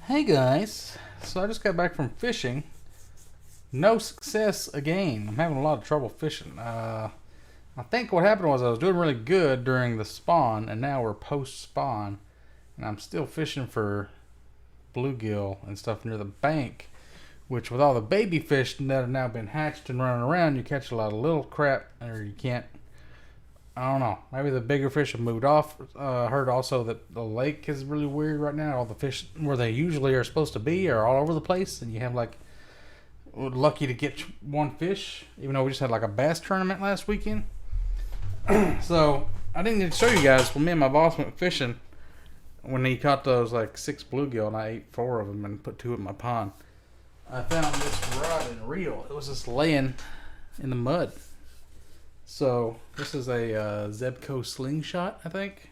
Hey guys, so I just got back from fishing. No success again. I'm having a lot of trouble fishing. I think what happened was I was doing really good during the spawn, and now we're post spawn, and I'm still fishing for bluegill and stuff near the bank. Which, with all the baby fish that have now been hatched and running around, you catch a lot of little crap, or you can't. I don't know. Maybe the bigger fish have moved off. I heard also that the lake is really weird right now. All the fish where they usually are supposed to be are all over the place, and you have like lucky to get one fish. Even though we just had like a bass tournament last weekend, so I didn't get to show you guys. When me and my boss went fishing, when he caught those like 6 bluegill, and I ate 4 of them and put 2 in my pond, I found this rod and reel. It was just laying in the mud. So, this is a Zebco slingshot, I think.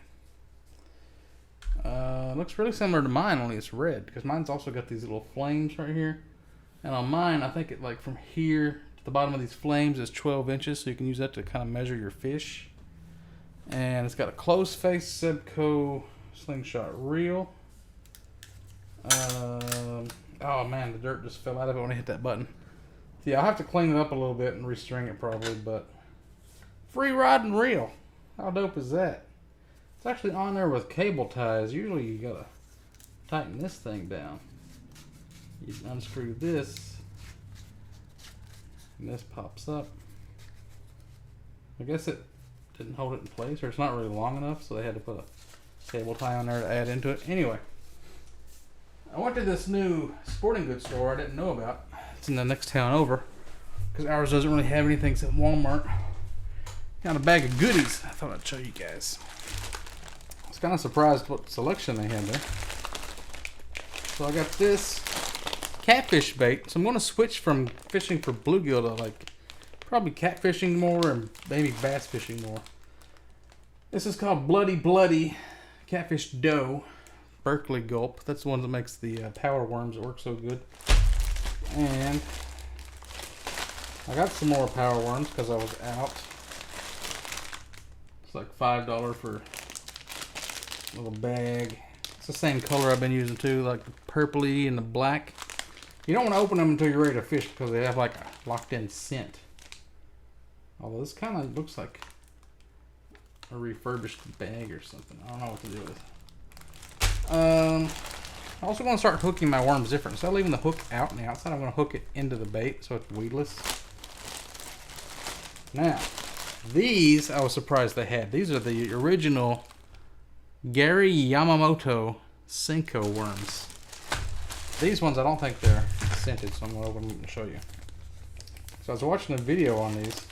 Looks really similar to mine, only it's red. Because mine's also got these little flames right here. And on mine, I think it like from here to the bottom of these flames is 12 inches. So you can use that to kind of measure your fish. And it's got a closed face Zebco slingshot reel. Oh man, the dirt just fell out of it when I hit that button. So yeah, I'll have to clean it up a little bit and restring it probably, but... free rod and reel. How dope is that? It's actually on there with cable ties. Usually you gotta tighten this thing down. You unscrew this, and this pops up. I guess it didn't hold it in place, or it's not really long enough, so they had to put a cable tie on there to add into it. Anyway, I went to this new sporting goods store I didn't know about. It's in the next town over, because ours doesn't really have anything except Walmart. Got a bag of goodies I thought I'd show you guys. I was kind of surprised what selection they had there. So I got this catfish bait. So I'm going to switch from fishing for bluegill to like probably catfishing more and maybe bass fishing more. This is called Bloody Catfish Dough. Berkeley Gulp. That's the one that makes the power worms that work so good. And I got some more power worms because I was out. Like $5 for a little bag. It's the same color I've been using too, like the purpley and the black. You don't want to open them until you're ready to fish because they have like a locked-in scent. Although this kind of looks like a refurbished bag or something. I don't know what to do with it. I'm also going to start hooking my worms different. Instead of leaving the hook out on the outside, I'm going to hook it into the bait so it's weedless. Now, these, I was surprised they had. These are the original Gary Yamamoto Senko worms. These ones, I don't think they're scented, so I'm going to open them and show you. So I was watching a video on these. It's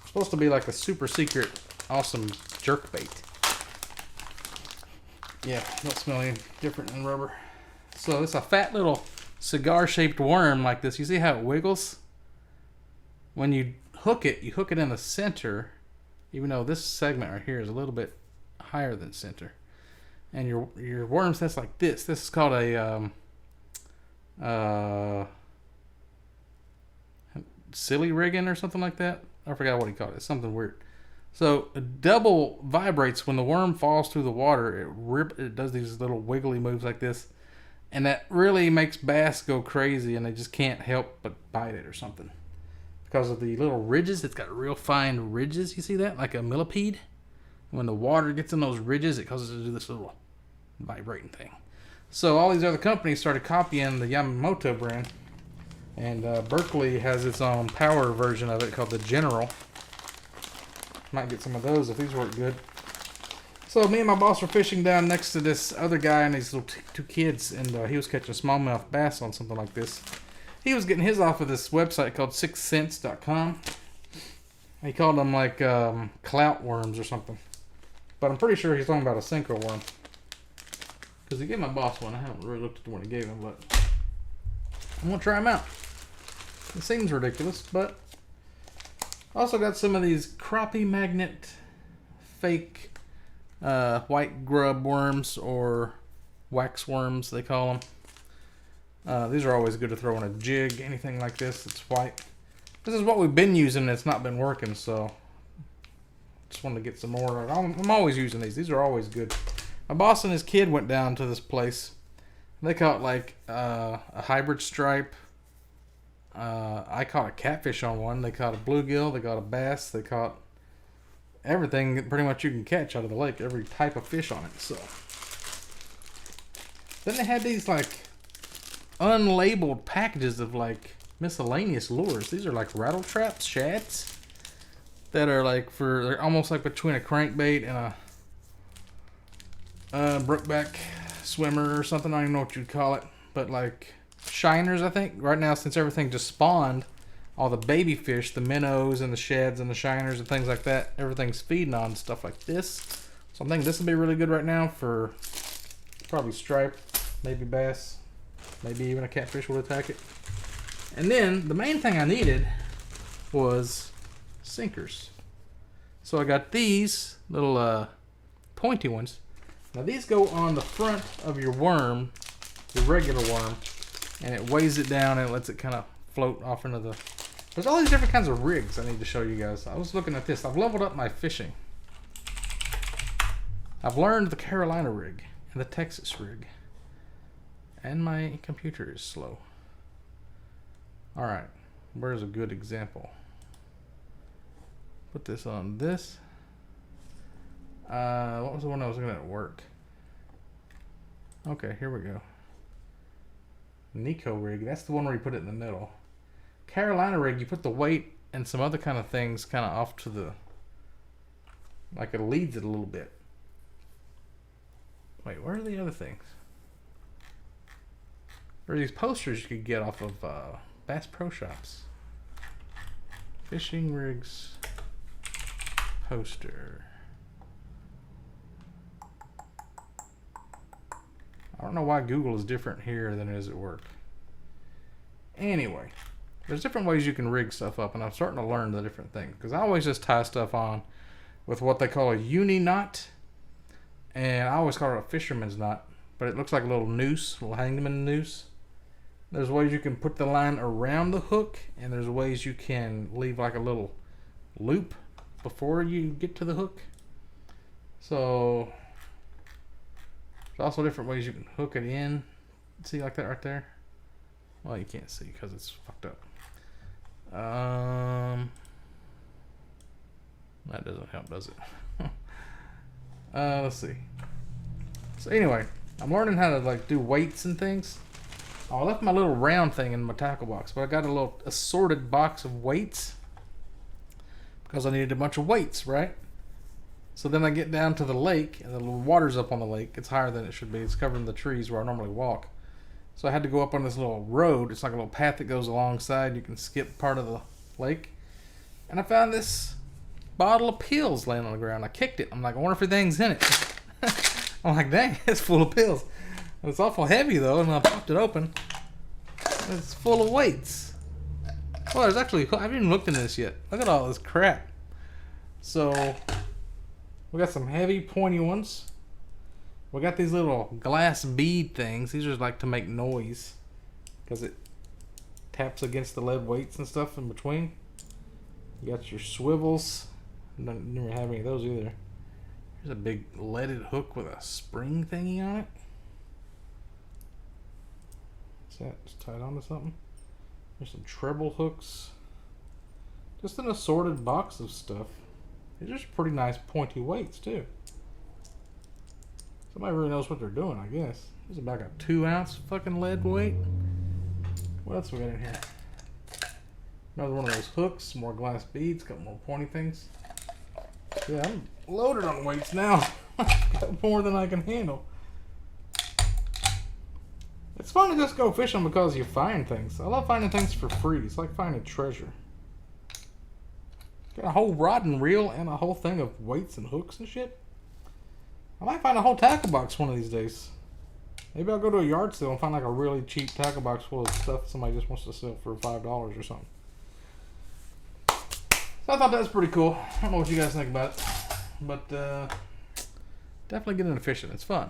supposed to be like a super secret, awesome jerkbait. Yeah, don't smell any different than rubber. So it's a fat little cigar-shaped worm like this. You see how it wiggles? When you hook it, you hook it in the center, even though this segment right here is a little bit higher than center. And your worms, that's like this. This is called a silly rigging or something like that. I forgot what he called it. It's something weird. So it double vibrates when the worm falls through the water. It does these little wiggly moves like this. And that really makes bass go crazy, and they just can't help but bite it or something. Because of the little ridges, it's got real fine ridges. You see that? Like a millipede. When the water gets in those ridges, it causes it to do this little vibrating thing. So all these other companies started copying the Yamamoto brand. And Berkeley has its own power version of it called the General. Might get some of those if these work good. So me and my boss were fishing down next to this other guy and these little 2 kids. And he was catching smallmouth bass on something like this. He was getting his off of this website called 6cents.com. He called them like clout worms or something. But I'm pretty sure he's talking about a Senko worm. Because he gave my boss one. I haven't really looked at the one he gave him, but I'm going to try them out. It seems ridiculous, but I also got some of these crappie magnet fake white grub worms, or wax worms they call them. These are always good to throw in a jig, anything like this that's white. This is what we've been using and it's not been working, so just wanted to get some more. I'm always using these. These are always good. My boss and his kid went down to this place They caught like a hybrid stripe. I caught a catfish on one. They caught a bluegill. They caught a bass. They caught everything pretty much you can catch out of the lake. Every type of fish on it. So then they had these like unlabeled packages of like miscellaneous lures. These are like rattle traps, shads that are like they're almost like between a crankbait and a brookback swimmer or something. I don't even know what you'd call it, but like shiners, I think. Right now, since everything just spawned, all the baby fish, the minnows and the shads and the shiners and things like that, everything's feeding on stuff like this. So I'm thinking this would be really good right now for probably stripe, maybe bass, maybe even a catfish would attack it. And then the main thing I needed was sinkers. So I got these little pointy ones. Now these go on the front of your worm, your regular worm, and it weighs it down and it lets it kind of float off into the... There's all these different kinds of rigs I need to show you guys. I was looking at this. I've leveled up my fishing. I've learned the Carolina rig and the Texas rig. And my computer is slow. Alright, where's a good example? Put this on this. What was the one I was looking at work? Okay, here we go. Nico rig, that's the one where you put it in the middle. Carolina rig, you put the weight and some other kind of things kind of off to the... Like it leads it a little bit. Wait, where are the other things? There are these posters you could get off of Bass Pro Shops. Fishing rigs poster. I don't know why Google is different here than it is at work. Anyway, there's different ways you can rig stuff up, and I'm starting to learn the different things. Because I always just tie stuff on with what they call a uni knot. And I always call it a fisherman's knot. But it looks like a little noose, a little hangman noose. There's ways you can put the line around the hook, and there's ways you can leave like a little loop before you get to the hook. So there's also different ways you can hook it in. See, like that right there? Well, you can't see because it's fucked up. That doesn't help, does it? Let's see. So anyway, I'm learning how to like do weights and things. Oh, I left my little round thing in my tackle box, but I got a little assorted box of weights because I needed a bunch of weights, right? So then I get down to the lake, and the water's up on the lake. It's higher than it should be. It's covering the trees where I normally walk. So I had to go up on this little road. It's like a little path that goes alongside. You can skip part of the lake. And I found this bottle of pills laying on the ground. I kicked it. I'm like, I wonder if everything's in it. I'm like, dang, it's full of pills. It's awful heavy though, and I popped it open. It's full of weights. Well, there's actually, I haven't even looked into this yet. Look at all this crap. So, we got some heavy pointy ones. We got these little glass bead things. These are like to make noise because it taps against the lead weights and stuff in between. You got your swivels. I don't never have any of those either. There's a big leaded hook with a spring thingy on it. Is that just tied onto something? There's some treble hooks. Just an assorted box of stuff. These are pretty nice pointy weights too. Somebody really knows what they're doing, I guess. This is about a 2-ounce fucking lead weight. What else we got in here? Another one of those hooks, more glass beads, got more pointy things. Yeah, I'm loaded on weights now. Got more than I can handle. It's fun to just go fishing because you find things. I love finding things for free. It's like finding treasure. Got a whole rod and reel and a whole thing of weights and hooks and shit. I might find a whole tackle box one of these days. Maybe I'll go to a yard sale and find like a really cheap tackle box full of stuff somebody just wants to sell for $5 or something. So I thought that was pretty cool. I don't know what you guys think about it. But definitely get into fishing. It's fun.